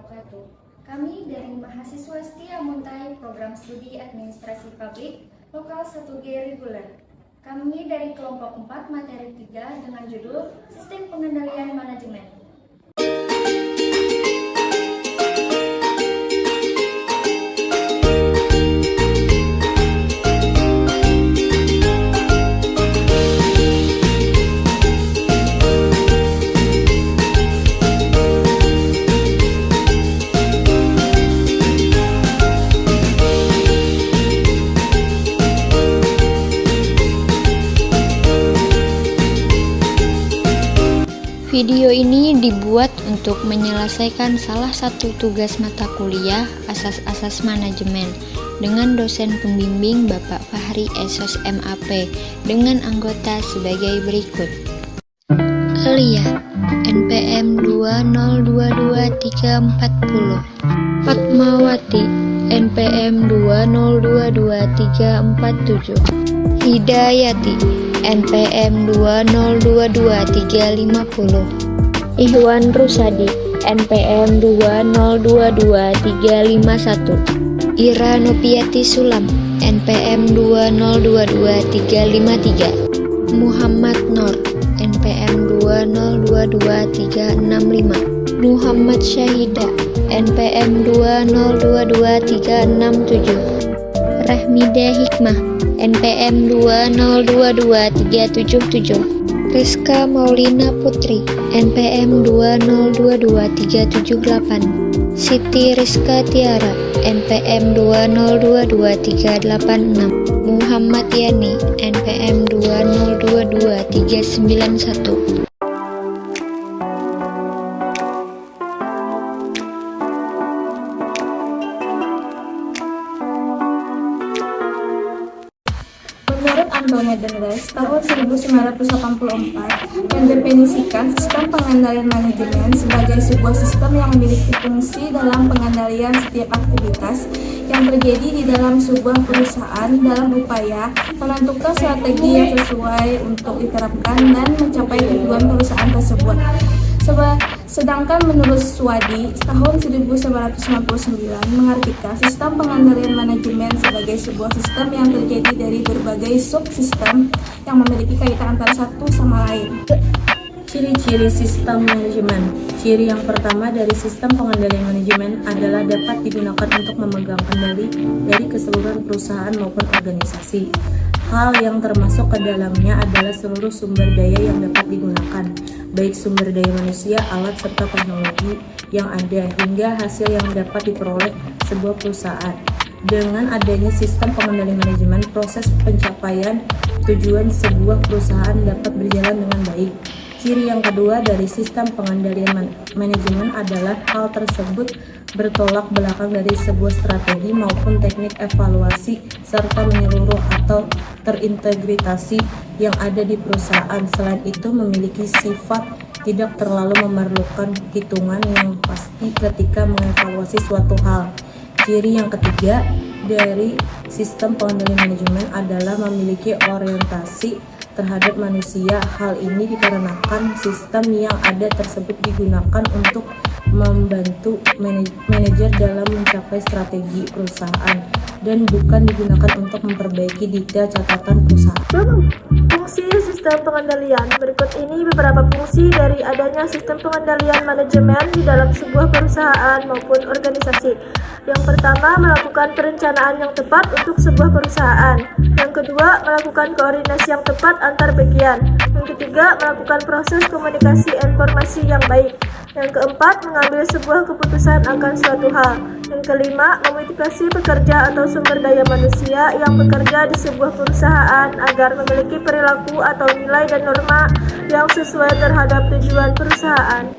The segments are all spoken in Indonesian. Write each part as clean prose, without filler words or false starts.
wabarakatuh. Kami dari mahasiswa setia Muntai Program Studi Administrasi Publik Lokal 1G Reguler. Kami dari kelompok 4 materi 3 dengan judul Sistem Pengendalian Manajemen. Video ini dibuat untuk menyelesaikan salah satu tugas mata kuliah Asas-Asas Manajemen dengan dosen pembimbing Bapak Fahri Esos MAP dengan anggota sebagai berikut. Alia, NPM 2022340. Fatmawati, NPM 2022347. Hidayati, NPM 2022350. Ihwan Rusadi, NPM 2022351. Ira Nopiati Sulam, NPM 2022353. Muhammad Nur, NPM 2022365. Muhammad Syahida, NPM 2022367. Rahmida Hikmah, NPM 2022377. Rizka Maulina Putri, NPM 2022378. Siti Rizka Tiara, NPM 2022386. Muhammad Yani, NPM 2022391. Menurut Antonio Denres, tahun 1984 mendefinisikan sistem pengendalian manajemen sebagai sebuah sistem yang memiliki fungsi dalam pengendalian setiap aktivitas yang terjadi di dalam sebuah perusahaan dalam upaya menentukan strategi yang sesuai untuk diterapkan dan mencapai tujuan perusahaan tersebut. Sedangkan menurut Swadi, tahun 1999 mengartikan sistem pengendalian manajemen sebagai sebuah sistem yang terjadi dari berbagai subsistem yang memiliki kaitan antara satu sama lain. Ciri-ciri sistem manajemen. Ciri yang pertama dari sistem pengendalian manajemen adalah dapat digunakan untuk memegang kendali dari keseluruhan perusahaan maupun organisasi. Hal yang termasuk ke dalamnya adalah seluruh sumber daya yang dapat digunakan, baik sumber daya manusia, alat, serta teknologi yang ada, hingga hasil yang dapat diperoleh sebuah perusahaan. Dengan adanya sistem pengendalian manajemen, proses pencapaian tujuan sebuah perusahaan dapat berjalan dengan baik. Ciri yang kedua dari sistem pengendalian manajemen adalah hal tersebut bertolak belakang dari sebuah strategi maupun teknik evaluasi serta menyeluruh atau terintegrasi yang ada di perusahaan. Selain itu memiliki sifat tidak terlalu memerlukan hitungan yang pasti ketika mengevaluasi suatu hal. Ciri yang ketiga dari sistem pengendalian manajemen adalah memiliki orientasi terhadap manusia. Hal ini dikarenakan sistem yang ada tersebut digunakan untuk membantu manajer dalam mencapai strategi perusahaan dan bukan digunakan untuk memperbaiki detail catatan perusahaan. Fungsi sistem pengendalian. Berikut ini beberapa fungsi dari adanya sistem pengendalian manajemen di dalam sebuah perusahaan maupun organisasi. Yang pertama, melakukan perencanaan yang tepat untuk sebuah perusahaan. Yang kedua, melakukan koordinasi yang tepat antar bagian. Yang ketiga, melakukan proses komunikasi informasi yang baik. Yang keempat, mengambil sebuah keputusan akan suatu hal. Yang kelima, memotivasi pekerja atau sumber daya manusia yang bekerja di sebuah perusahaan agar memiliki perilaku atau nilai dan norma yang sesuai terhadap tujuan perusahaan.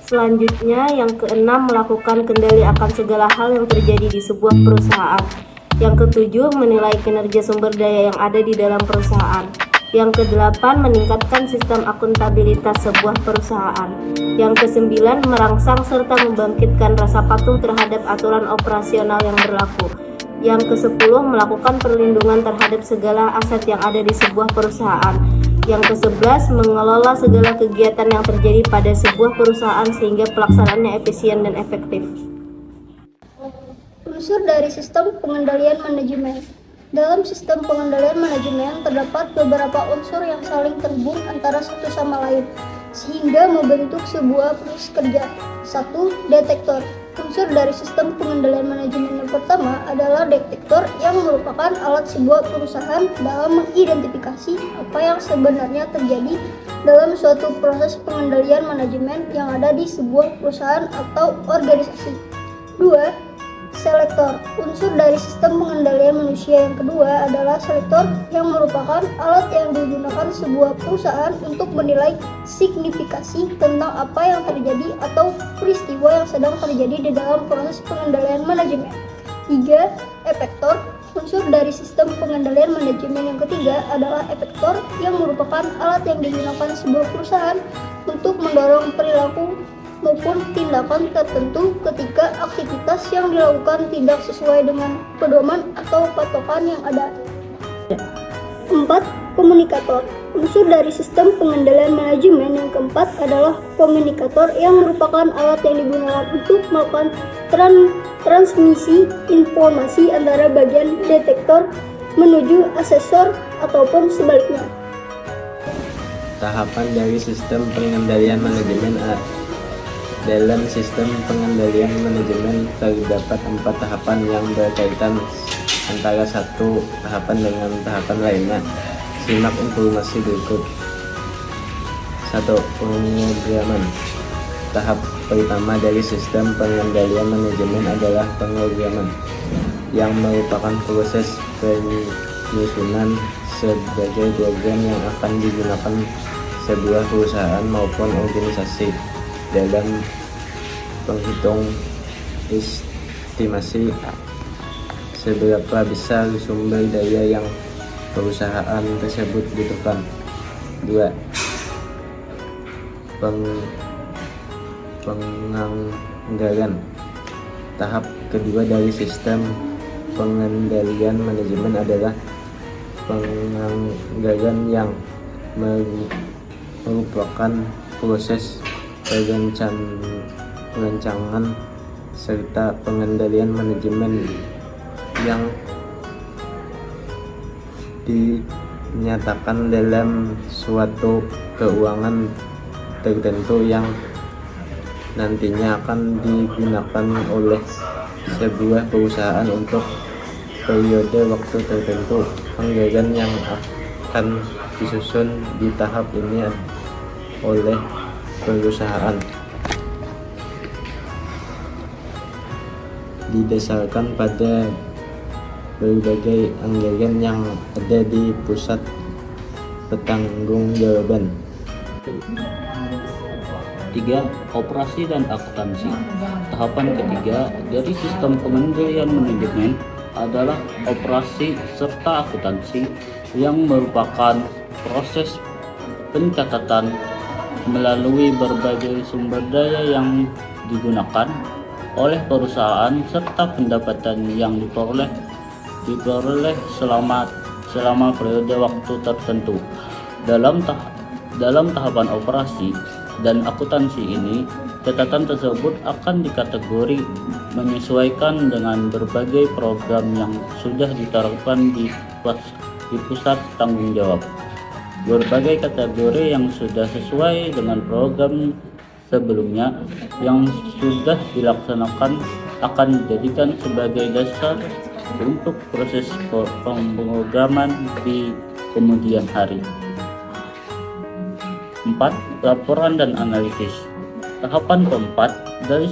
Selanjutnya, yang keenam, melakukan kendali akan segala hal yang terjadi di sebuah perusahaan. Yang ketujuh, menilai kinerja sumber daya yang ada di dalam perusahaan. Yang kedelapan, meningkatkan sistem akuntabilitas sebuah perusahaan. Yang kesembilan, merangsang serta membangkitkan rasa patuh terhadap aturan operasional yang berlaku. Yang kesepuluh, melakukan perlindungan terhadap segala aset yang ada di sebuah perusahaan. Yang ke-11, mengelola segala kegiatan yang terjadi pada sebuah perusahaan sehingga pelaksanaannya efisien dan efektif. Unsur dari sistem pengendalian manajemen. Dalam sistem pengendalian manajemen terdapat beberapa unsur yang saling terhubung antara satu sama lain, sehingga membentuk sebuah proses kerja. 1. Detektor. Unsur dari sistem pengendalian manajemen yang pertama adalah detektor yang merupakan alat sebuah perusahaan dalam mengidentifikasi apa yang sebenarnya terjadi dalam suatu proses pengendalian manajemen yang ada di sebuah perusahaan atau organisasi. 2. Selektor. Unsur dari sistem pengendalian manusia yang kedua adalah selektor yang merupakan alat yang digunakan sebuah perusahaan untuk menilai signifikasi tentang apa yang terjadi atau peristiwa yang sedang terjadi di dalam proses pengendalian manajemen. 3. Efektor. Unsur dari sistem pengendalian manajemen yang ketiga adalah efektor yang merupakan alat yang digunakan sebuah perusahaan untuk mendorong perilaku maupun tindakan tertentu ketika aktivitas yang dilakukan tidak sesuai dengan pedoman atau patokan yang ada. 4. Komunikator. Unsur dari sistem pengendalian manajemen yang keempat adalah komunikator yang merupakan alat yang digunakan untuk melakukan transmisi informasi antara bagian detektor menuju asesor ataupun sebaliknya. Tahapan dari sistem pengendalian manajemen. Dalam sistem pengendalian manajemen terdapat 4 tahapan yang berkaitan antara satu tahapan dengan tahapan lainnya. Simak informasi berikut. 1. Pemrograman. Tahap pertama dari sistem pengendalian manajemen adalah pemrograman, yang merupakan proses penyusunan sebagai program yang akan digunakan sebuah perusahaan maupun organisasi dalam penghitung estimasi seberapa besar sumber daya yang perusahaan tersebut butuhkan. 2. Penganggaran. Tahap kedua dari sistem pengendalian manajemen adalah penganggaran yang merupakan proses perencanaan serta pengendalian manajemen yang dinyatakan dalam suatu keuangan tertentu yang nantinya akan digunakan oleh sebuah perusahaan untuk periode waktu tertentu. Anggaran yang akan disusun di tahap ini oleh perusahaan didasarkan pada berbagai anggaran yang ada di pusat pertanggungjawaban. 3. Operasi dan akuntansi. Tahapan ketiga dari sistem pengendalian manajemen adalah operasi serta akuntansi, yang merupakan proses pencatatan melalui berbagai sumber daya yang digunakan oleh perusahaan serta pendapatan yang diperoleh selama periode waktu tertentu. Dalam tahapan operasi dan akuntansi ini, catatan tersebut akan dikategori menyesuaikan dengan berbagai program yang sudah diterapkan di pusat tanggung jawab. Berbagai kategori yang sudah sesuai dengan program sebelumnya yang sudah dilaksanakan akan dijadikan sebagai dasar untuk proses pemrograman di kemudian hari. 4. Laporan dan analisis. Tahapan keempat dari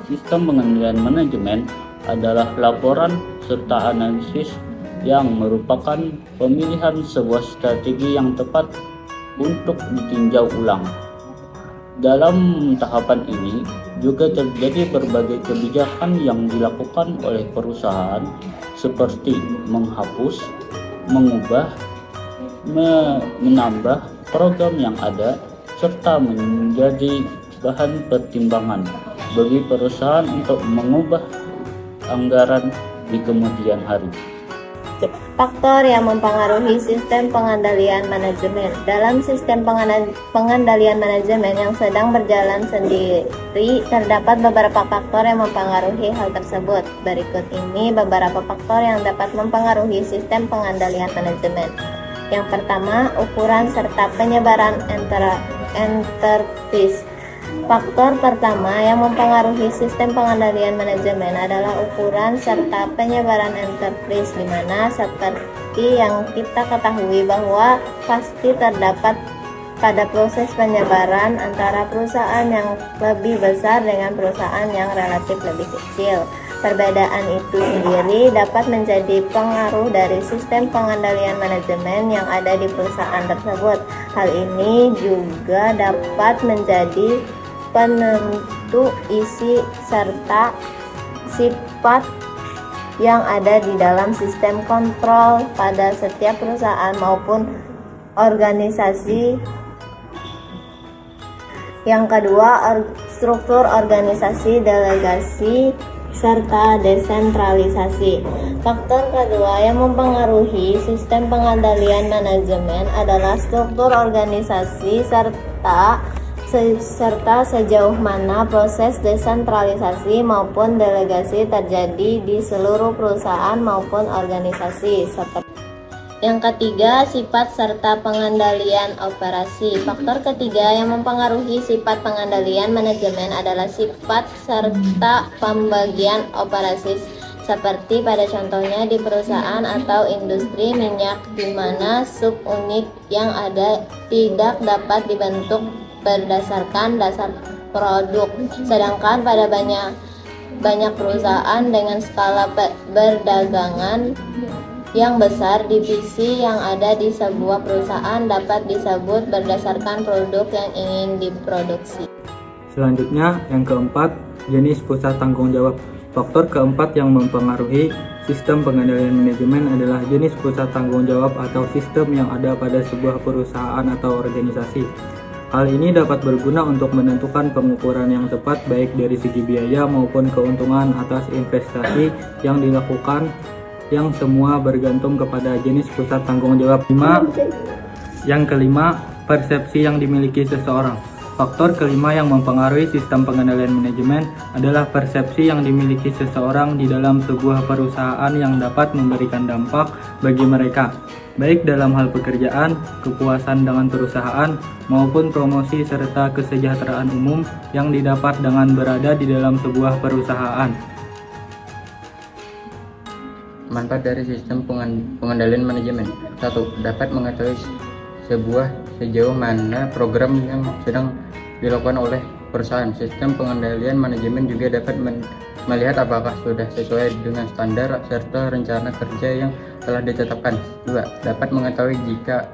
sistem pengendalian manajemen adalah laporan serta analisis, yang merupakan pemilihan sebuah strategi yang tepat untuk ditinjau ulang. Dalam tahapan ini juga terjadi berbagai kebijakan yang dilakukan oleh perusahaan, seperti menghapus, mengubah, menambah program yang ada, serta menjadi bahan pertimbangan bagi perusahaan untuk mengubah anggaran di kemudian hari. Faktor yang mempengaruhi sistem pengendalian manajemen. Dalam sistem pengendalian manajemen yang sedang berjalan sendiri, terdapat beberapa faktor yang mempengaruhi hal tersebut. Berikut ini beberapa faktor yang dapat mempengaruhi sistem pengendalian manajemen. Yang pertama, ukuran serta penyebaran enterprise. Faktor pertama yang mempengaruhi sistem pengendalian manajemen adalah ukuran serta penyebaran enterprise, di mana seperti yang kita ketahui bahwa pasti terdapat pada proses penyebaran antara perusahaan yang lebih besar dengan perusahaan yang relatif lebih kecil. Perbedaan itu sendiri dapat menjadi pengaruh dari sistem pengendalian manajemen yang ada di perusahaan tersebut. Hal ini juga dapat menjadi penentu isi serta sifat yang ada di dalam sistem kontrol pada setiap perusahaan maupun organisasi. Yang kedua, struktur organisasi, delegasi, serta desentralisasi. Faktor kedua yang mempengaruhi sistem pengendalian manajemen adalah struktur organisasi serta sejauh mana proses desentralisasi maupun delegasi terjadi di seluruh perusahaan maupun organisasi. Yang ketiga, sifat serta pengendalian operasi. Faktor ketiga yang mempengaruhi sifat pengendalian manajemen adalah sifat serta pembagian operasi, seperti pada contohnya di perusahaan atau industri minyak, di mana subunit yang ada tidak dapat dibentuk berdasarkan dasar produk, sedangkan pada banyak perusahaan dengan skala perdagangan yang besar, divisi yang ada di sebuah perusahaan dapat disebut berdasarkan produk yang ingin diproduksi. Selanjutnya, yang keempat, jenis pusat tanggung jawab. Faktor keempat yang mempengaruhi sistem pengendalian manajemen adalah jenis pusat tanggung jawab atau sistem yang ada pada sebuah perusahaan atau organisasi. Hal ini dapat berguna untuk menentukan pengukuran yang tepat baik dari segi biaya maupun keuntungan atas investasi yang dilakukan, yang semua bergantung kepada jenis pusat tanggung jawab. Yang kelima, persepsi yang dimiliki seseorang. Faktor kelima yang mempengaruhi sistem pengendalian manajemen adalah persepsi yang dimiliki seseorang di dalam sebuah perusahaan yang dapat memberikan dampak bagi mereka, baik dalam hal pekerjaan, kepuasan dengan perusahaan, maupun promosi serta kesejahteraan umum yang didapat dengan berada di dalam sebuah perusahaan. Manfaat dari sistem pengendalian manajemen. 1. Dapat mengetahui sejauh mana program yang sedang dilakukan oleh perusahaan. Sistem pengendalian manajemen juga dapat melihat apakah sudah sesuai dengan standar serta rencana kerja yang telah ditetapkan. 2. Dapat mengetahui jika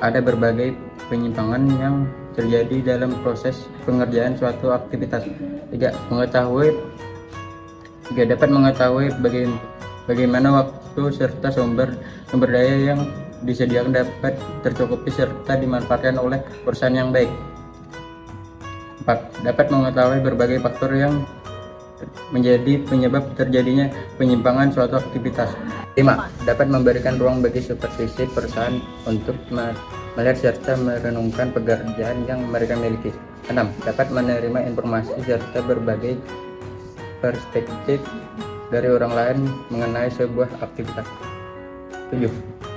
ada berbagai penyimpangan yang terjadi dalam proses pengerjaan suatu aktivitas. 3. Dapat mengetahui bagaimana waktu serta sumber daya yang disediakan dapat tercukupi serta dimanfaatkan oleh perusahaan yang baik. 4. Dapat mengetahui berbagai faktor yang menjadi penyebab terjadinya penyimpangan suatu aktivitas. 5. Dapat memberikan ruang bagi supervisi perusahaan untuk melihat serta merenungkan pekerjaan yang mereka miliki. 6. Dapat menerima informasi serta berbagai perspektif dari orang lain mengenai sebuah aktivitas. 7.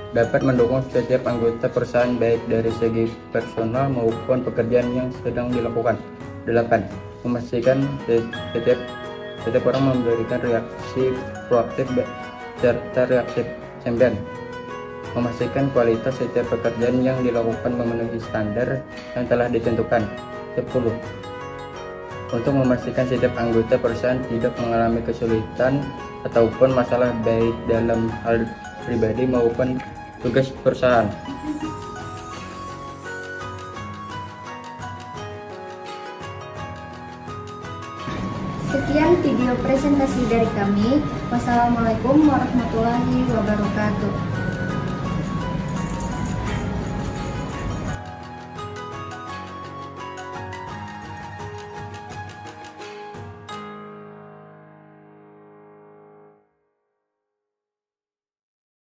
Dapat mendukung setiap anggota perusahaan baik dari segi personal maupun pekerjaan yang sedang dilakukan. 8. Memastikan setiap orang memberikan reaksi proaktif serta reaktif. 9. Memastikan kualitas setiap pekerjaan yang dilakukan memenuhi standar yang telah ditentukan. 10. Untuk memastikan setiap anggota perusahaan tidak mengalami kesulitan ataupun masalah baik dalam hal pribadi maupun tugas perusahaan. Sekian video presentasi dari kami. Wassalamualaikum warahmatullahi wabarakatuh.